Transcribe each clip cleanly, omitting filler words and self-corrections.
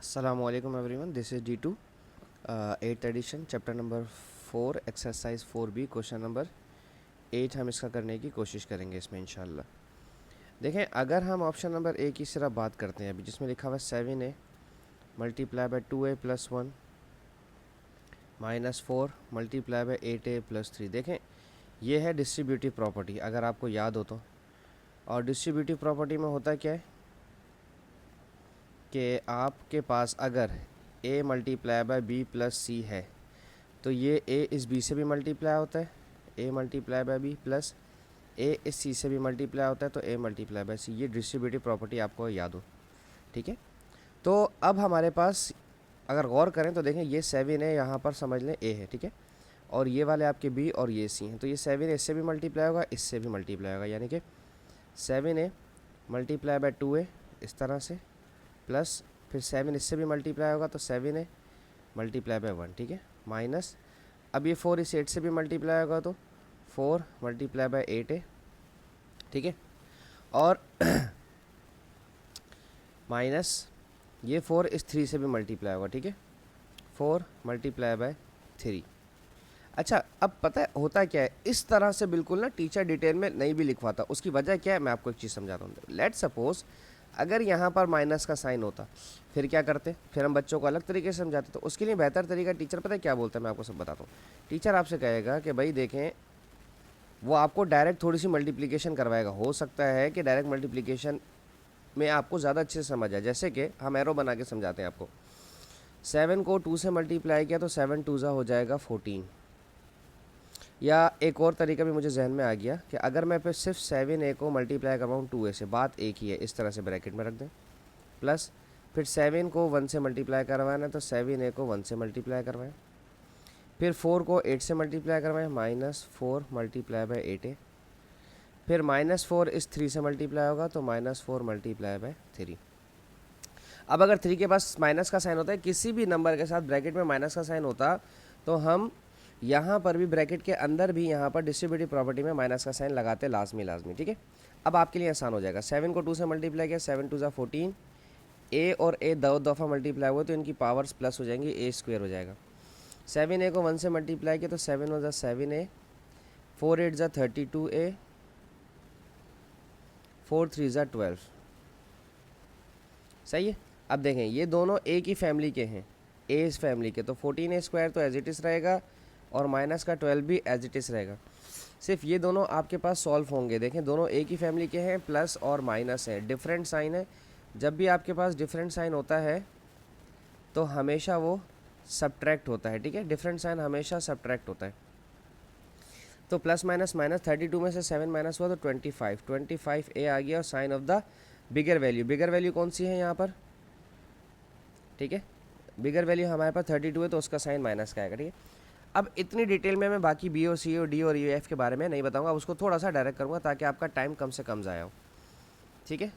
Assalamualaikum everyone, this is D2, 8th edition, chapter number 4, exercise 4B, question number 8 हम इसका करने की कोशिश करेंगे इसमें इंशाल्लाह। देखें, अगर हम ऑप्शन नंबर ए की सिर्फ बात करते हैं अभी, जिसमें लिखा हुआ 7a multiply by 2a plus 1 minus 4 multiply by 8a plus 3। देखें, ये है डिस्ट्रीब्यूटिव प्रॉपर्टी, अगर आपको याद हो तो। और डिस्ट्रीब्यूटिव प्रॉपर्टी में होता क्या है कि आपके पास अगर a multiply by b plus C है तो ये a इस b से भी मल्टीप्लाई होता है, a multiply by b plus a इस c से भी मल्टीप्लाई होता है, तो a मल्टीप्लाई बाय c। ये डिस्ट्रीब्यूटिव प्रॉपर्टी आपको याद हो, ठीक है। तो अब हमारे पास अगर गौर करें तो देखें, ये 7 है, यहाँ पर समझ लें a है, ठीक है। और ये वाले आपके b और ये c हैं, तो ये 7 इससे भी मल्टीप्लाई होगा, इससे भी मल्टीप्लाई होगा, यानी कि 7a मल्टीप्लाई बाय 2a इस तरह से, प्लस फिर 7 इससे भी मल्टीप्लाई होगा तो 7a मल्टीप्लाई बाय 1, ठीक है, माइनस अब ये 4 इस 8 से भी मल्टीप्लाई होगा तो 4 मल्टीप्लाई बाय 8a, ठीक है। और माइनस ये 4 इस 3 से भी मल्टीप्लाई होगा, ठीक है, 4 मल्टीप्लाई बाय 3। अच्छा, अब पता है होता क्या है, इस तरह से बिल्कुल ना टीचर डिटेल में नहीं भी लिखवाता। उसकी वजह क्या है, मैं आपको एक चीज़ समझाता हूँ। लेट सपोज अगर यहाँ पर माइनस का साइन होता, फिर क्या करते, फिर हम बच्चों को अलग तरीके से समझाते। तो उसके लिए बेहतर तरीका टीचर पता है क्या बोलता है, मैं आपको सब बताता हूँ। टीचर आपसे कहेगा कि भाई देखें, वो आपको डायरेक्ट थोड़ी सी मल्टीप्लिकेशन करवाएगा। हो सकता है कि डायरेक्ट मल्टीप्लिकेशन में आपको ज़्यादा अच्छे से समझ आए। जैसे कि हम एरो बना के समझाते हैं आपको। 7 को 2 से मल्टीप्लाई किया तो 7 2 हो जाएगा 14। या एक और तरीका भी मुझे जहन में आ गया कि अगर मैं फिर सिर्फ 7a को मल्टीप्लाई करवाऊँ 2a से, बात एक ही है, इस तरह से ब्रैकेट में रख दें, प्लस फिर 7 को 1 से मल्टीप्लाई करवाना है तो 7a को 1 से मल्टीप्लाई करवाएं, फिर 4 को 8 से मल्टीप्लाई करवाएं, माइनस 4 मल्टीप्लाई बाय 8a, फिर माइनस 4 इस 3 से मल्टीप्लाई होगा तो माइनस 4 मल्टीप्लाई बाय 3। अब अगर 3 के पास माइनस का साइन होता है, किसी भी नंबर के साथ ब्रैकेट में माइनस का साइन होता, तो हम यहाँ पर भी ब्रैकेट के अंदर भी यहाँ पर डिस्ट्रीब्यूटिव प्रॉपर्टी में माइनस का साइन लगाते लाजमी, ठीक है। अब आपके लिए आसान हो जाएगा। 7 को 2 से मल्टीप्लाई किया, 7 2 14, a और a दो दफ़ा मल्टीप्लाई हुए तो इनकी पावर्स प्लस हो जाएंगी, a स्क्वायर हो जाएगा। 7a को 1 से मल्टीप्लाई किया तो 7 1 7a, 4 8 32a, 4 3 12। सही है। अब देखें, ये दोनों एक ही फैमिली के हैं, ए इस फैमिली के, तो 14a स्क्वायर तो एज इट इज़ रहेगा और माइनस का 12 भी एज इट इज़ रहेगा। सिर्फ ये दोनों आपके पास सॉल्व होंगे। देखें, दोनों एक ही फैमिली के हैं, प्लस और माइनस है, डिफरेंट साइन है। जब भी आपके पास डिफरेंट साइन होता है तो हमेशा वो सब्ट्रैक्ट होता है, ठीक है। डिफरेंट साइन हमेशा सब्ट्रैक्ट होता है। तो प्लस माइनस माइनस 32 में से 7 माइनस हुआ तो 25 a आ गया, और sign of the bigger value, bigger value कौन सी है यहाँ पर, ठीक है। बिगर वैल्यू हमारे पास 32 है तो उसका साइन माइनस का आएगा, ठीक है। अब इतनी डिटेल में मैं बाकी बी और सी और डी और यू एफ के बारे में नहीं बताऊंगा, उसको थोड़ा सा डायरेक्ट करूंगा ताकि आपका टाइम कम से कम ज़ाया हो, ठीक है।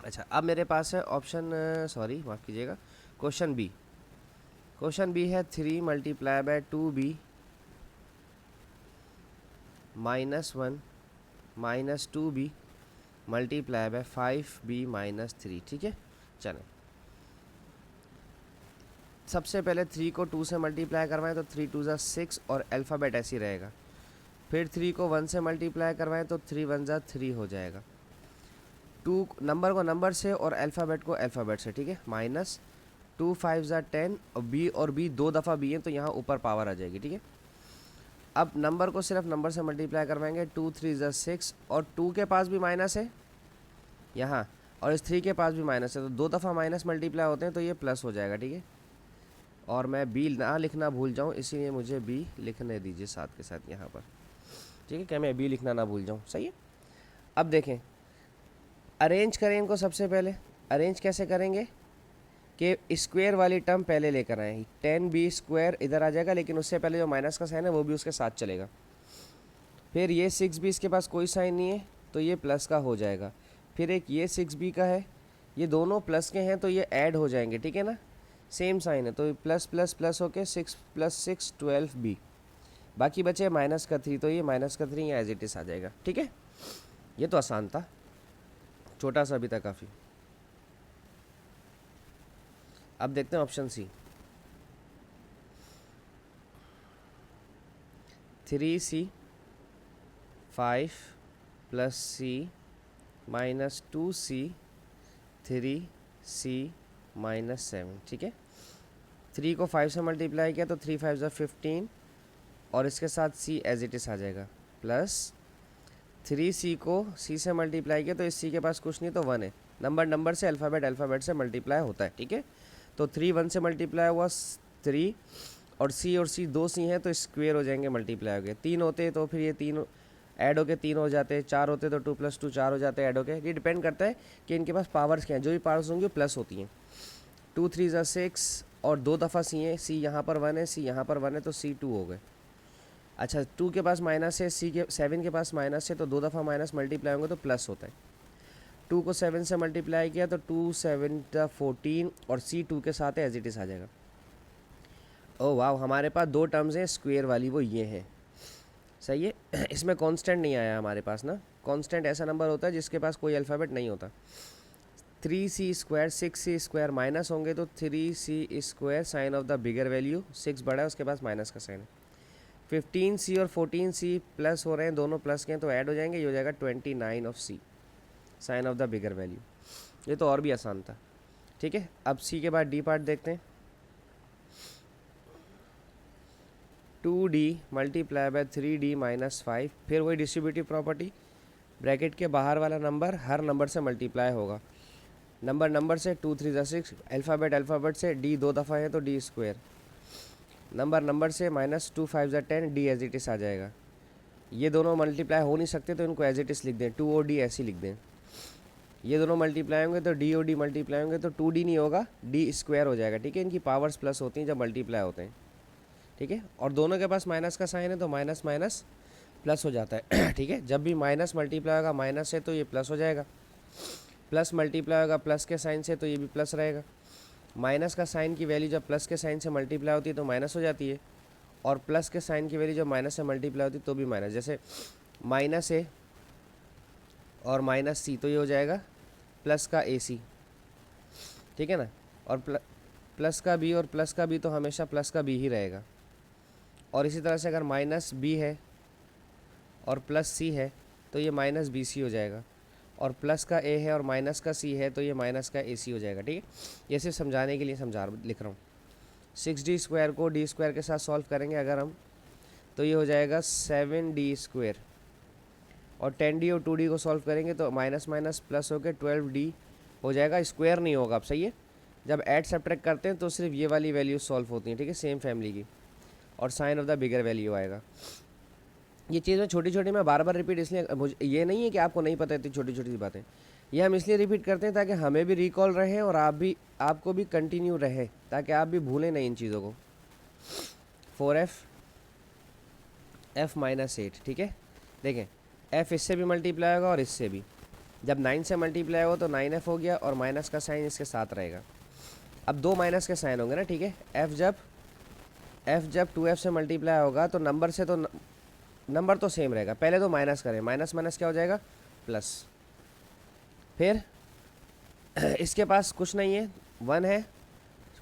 अच्छा, अब मेरे पास है ऑप्शन, सॉरी माफ़ कीजिएगा, क्वेश्चन बी। क्वेश्चन बी है 3 multiply by 2b minus 1 minus 2b multiply by 5b minus 3, ठीक है। चलें, सबसे पहले 3 को 2 से मल्टीप्लाई करवाएं तो 3 2 6 और अल्फ़ाबेट ऐसे ही रहेगा। फिर 3 को 1 से मल्टीप्लाई करवाएं तो 3 1 3 हो जाएगा। 2 नंबर को नंबर से और अल्फ़ाबेट को अल्फ़ाबेट से, ठीक है। माइनस 2 5 10 और बी दो दफ़ा बी है तो यहाँ ऊपर पावर आ जाएगी, ठीक है। अब नंबर को सिर्फ नंबर से मल्टीप्लाई करवाएंगे, 2 3 6, और 2 के पास भी माइनस है यहाँ, और इस 3 के पास भी माइनस है, तो दो दफ़ा माइनस मल्टीप्लाई होते हैं तो ये प्लस हो जाएगा, ठीक है। और मैं बी ना लिखना भूल जाऊँ, इसीलिए मुझे बी लिखने दीजिए साथ के साथ यहाँ पर, ठीक है, क्या मैं बी लिखना ना भूल जाऊँ, सही है। अब देखें, अरेंज करें इनको। सबसे पहले अरेंज कैसे करेंगे कि स्क्वायर वाली टर्म पहले लेकर आए, 10b स्क्वायर इधर आ जाएगा, लेकिन उससे पहले जो माइनस का साइन है वो भी उसके साथ चलेगा। फिर ये 6b इसके पास कोई साइन नहीं है तो ये प्लस का हो जाएगा। फिर एक ये 6b का है, ये दोनों प्लस के हैं तो ये ऐड हो जाएंगे, ठीक है ना, सेम साइन है तो प्लस प्लस प्लस होके 6 + 6 12b, बाकी बचे माइनस का 3 तो ये माइनस का 3 एज इट इज आ जाएगा, ठीक है। ये तो आसान था, छोटा सा भी था काफ़ी। अब देखते हैं ऑप्शन सी, 3c 5 प्लस सी माइनस 2c 3c माइनस 7, ठीक है। 3 को 5 से मल्टीप्लाई किया तो 3 5 ज़ा 15 और इसके साथ c एज इट इज़ आ जाएगा, प्लस 3c को c से मल्टीप्लाई किया तो इस c के पास कुछ नहीं तो 1 है। नंबर से अल्फ़ाबेट से मल्टीप्लाई होता है, ठीक है। तो 3 1 से मल्टीप्लाई हुआ 3 और c दो c हैं तो स्क्वेयर हो जाएंगे, मल्टीप्लाई हो गए। 3 होते तो फिर ये 3 ऐड होके 3 हो जाते, 4 होते तो 2 + 2 4 हो जाते ऐड होके। ये डिपेंड करता है कि इनके पास पावर्स क्या हैं, जो भी पावर्स होंगी प्लस होती हैं। 2 3 ज़ा 6 और 2 दफ़ा c है, c यहाँ पर 1 है, c यहाँ पर 1 है तो c 2 हो गए। अच्छा 2 के पास माइनस है, c के 7 के पास माइनस है तो 2 दफ़ा माइनस मल्टीप्लाई होंगे तो प्लस होता है। 2 को 7 से मल्टीप्लाई किया तो 2 7 14 और c 2 के साथ एज इट इज़ आ जाएगा। ओह वाह, हमारे पास दो टर्म्स हैं स्क्वेयर वाली, वो ये हैं, सही है। इसमें कांस्टेंट नहीं आया हमारे पास ना। कांस्टेंट ऐसा नंबर होता है जिसके पास कोई अल्फ़ाबेट नहीं होता। 3c square 6c square minus होंगे तो 3c square sine of the bigger value, 6 बड़ा है उसके पास माइनस का साइन है। 15c और 14c प्लस हो रहे हैं, दोनों प्लस के हैं तो ऐड हो जाएंगे, ये हो जाएगा 29 of c sign of the bigger value. ये तो और भी आसान था, ठीक है। अब c के बाद d पार्ट देखते हैं। 2d multiply by 3d minus 5, फिर वही डिस्ट्रीब्यूटिव प्रॉपर्टी, ब्रैकेट के बाहर वाला नंबर हर नंबर से मल्टीप्लाई होगा। नंबर से 2 3 ज़ा 6, अल्फ़ाबेट से d 2 दफ़ा है तो d स्क्वायर, नंबर से माइनस 2 5 ज़ा 10, d एज इट इज़ आ जाएगा। ये दोनों मल्टीप्लाई हो नहीं सकते तो इनको एज इट इज़ लिख दें, 2 और d ऐसे लिख दें। ये दोनों मल्टीप्लाई होंगे तो d और d मल्टीप्लाई होंगे तो 2d नहीं होगा, d स्क्वायर हो जाएगा, ठीक है। इनकी पावर्स प्लस होती हैं जब मल्टीप्लाई होते हैं, ठीक है। और दोनों के पास माइनस का साइन है तो माइनस माइनस प्लस हो जाता है, ठीक है। जब भी माइनस मल्टीप्लाई होगा माइनस से तो ये प्लस हो जाएगा, प्लस मल्टीप्लाई होगा प्लस के साइन से तो ये भी प्लस रहेगा। माइनस का साइन की वैल्यू जब प्लस के साइन से मल्टीप्लाई होती है तो माइनस हो जाती है, और प्लस के साइन की वैल्यू जब माइनस से मल्टीप्लाई होती है तो भी माइनस। जैसे माइनस ए और माइनस सी तो ये हो जाएगा प्लस का ए सी, ठीक है ना। और प्लस का बी और प्लस का बी तो हमेशा प्लस का बी ही रहेगा। और इसी तरह से अगर माइनस बी है और प्लस सी है तो ये माइनस बी सी हो जाएगा, और प्लस का ए है और माइनस का सी है तो ये माइनस का ए सी हो जाएगा, ठीक है। ये सिर्फ समझाने के लिए लिख रहा हूँ। 6d स्क्वायर को d स्क्वायर के साथ सॉल्व करेंगे अगर हम, तो ये हो जाएगा 7d स्क्वायर, और 10d और 2d को सॉल्व करेंगे तो माइनस माइनस प्लस होकर 12d हो जाएगा, स्क्वायर नहीं होगा। अब सही है, जब ऐड सब्ट्रैक्ट करते हैं तो सिर्फ ये वाली वैल्यू सॉल्व होती हैं, ठीक है, सेम फैमिली की, और sign of the bigger value आएगा। ये चीज़ें छोटी छोटी मैं बार बार रिपीट इसलिए, मुझे ये नहीं है कि आपको नहीं पता इतनी छोटी छोटी बातें, ये हम इसलिए रिपीट करते हैं ताकि हमें भी रिकॉल रहे और आपको भी कंटिन्यू रहे, ताकि आप भी भूलें नहीं इन चीज़ों को। 4f f माइनस 8, ठीक है। देखें f इससे भी मल्टीप्लाई होगा और इससे भी, जब 9 से मल्टीप्लाई हो तो 9f हो गया और माइनस का साइन इसके साथ रहेगा। अब दो माइनस के साइन होंगे ना, ठीक है। f जब 2f से मल्टीप्लाई होगा तो नंबर तो सेम रहेगा। पहले तो माइनस करें, माइनस माइनस क्या हो जाएगा, प्लस। फिर इसके पास कुछ नहीं है, 1 है,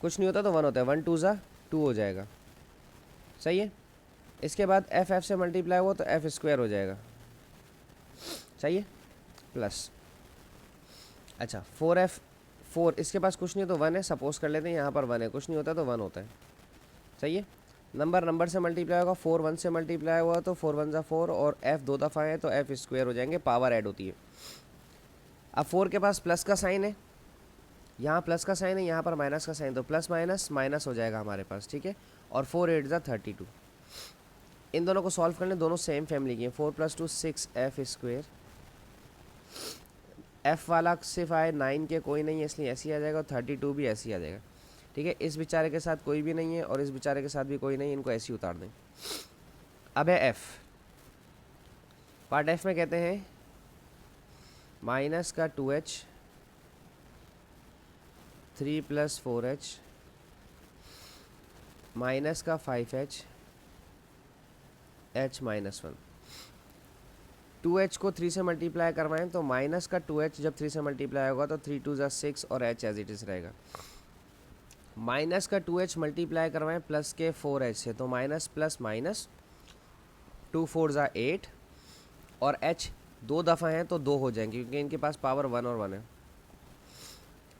कुछ नहीं होता तो 1 होता है, 1 2 ज़ा 2 हो जाएगा, सही है। इसके बाद f से मल्टीप्लाई हुआ तो f स्क्वायर हो जाएगा, सही है, प्लस। अच्छा 4 इसके पास कुछ नहीं तो 1 है, सपोज कर लेते हैं यहाँ पर 1 है, कुछ नहीं होता तो 1 होता है, सही है। नंबर से मल्टीप्लाई होगा, 4 1 से मल्टीप्लाई हुआ तो 4 1 ज़ा 4, और f 2 दफ़ा है तो f स्क्वायर हो जाएंगे, पावर ऐड होती है। अब 4 के पास प्लस का साइन है, यहाँ प्लस का साइन है, यहाँ पर माइनस का साइन, तो प्लस माइनस माइनस हो जाएगा हमारे पास, ठीक है। और 4 8 ज़ा 32, इन दोनों को सॉल्व करने, दोनों सेम फैमिली की हैं। 4 + 2 6 f स्क्वायर, f वाला सिर्फ आए, 9 के कोई नहीं है इसलिए ऐसे ही आ जाएगा, और 32 भी ऐसे ही आ जाएगा, ठीक है। इस बेचारे के साथ कोई भी नहीं है और इस बेचारे के साथ भी कोई नहीं है, इनको ऐसे ही उतार दें। अब है f, पार्ट f में कहते हैं माइनस का 2h 3 + 4h माइनस का 5h h माइनस 1। 2h को 3 से मल्टीप्लाई करवाएं तो माइनस का 2h जब 3 से मल्टीप्लाई होगा तो 3 2 ज़ा 6 और h एज इट इज़ रहेगा। माइनस का 2h मल्टीप्लाई करवाएं प्लस के 4h से, तो माइनस प्लस माइनस 2 4 ज़ा 8 और h 2 दफ़ा हैं तो 2 हो जाएंगे क्योंकि इनके पास पावर 1 और 1 है।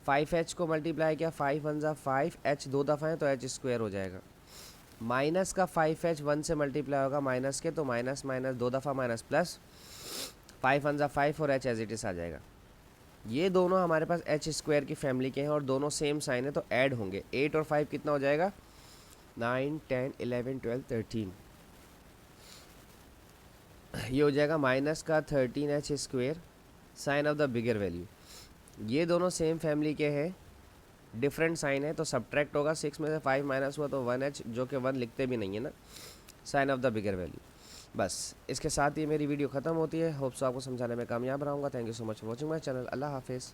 5h को मल्टीप्लाई किया 5 1 ज़ा 5, h 2 दफ़ा है तो h स्क्वायर हो जाएगा। माइनस का 5h 1 से मल्टीप्लाई होगा माइनस के, तो माइनस माइनस 2 दफ़ा माइनस प्लस 5 1 ज़ा 5 और h एज इट इज़ आ जाएगा। ये दोनों हमारे पास h स्क्वायर की फैमिली के हैं और दोनों सेम साइन है तो ऐड होंगे। 8 और 5 कितना हो जाएगा? 9 10 11 12 13। ये हो जाएगा माइनस का 13h square sine of the bigger value. ये दोनों सेम फैमिली के हैं, डिफरेंट साइन है तो सब्ट्रैक्ट होगा। 6 में से 5 माइनस हुआ तो 1h, जो कि 1 लिखते भी नहीं है ना, sign of the bigger value. बस इसके साथ ही मेरी वीडियो ख़त्म होती है। होप्स आपको समझाने में कामयाब रहूँगा। Thank you so much for watching my channel. अल्लाह हाफिज़।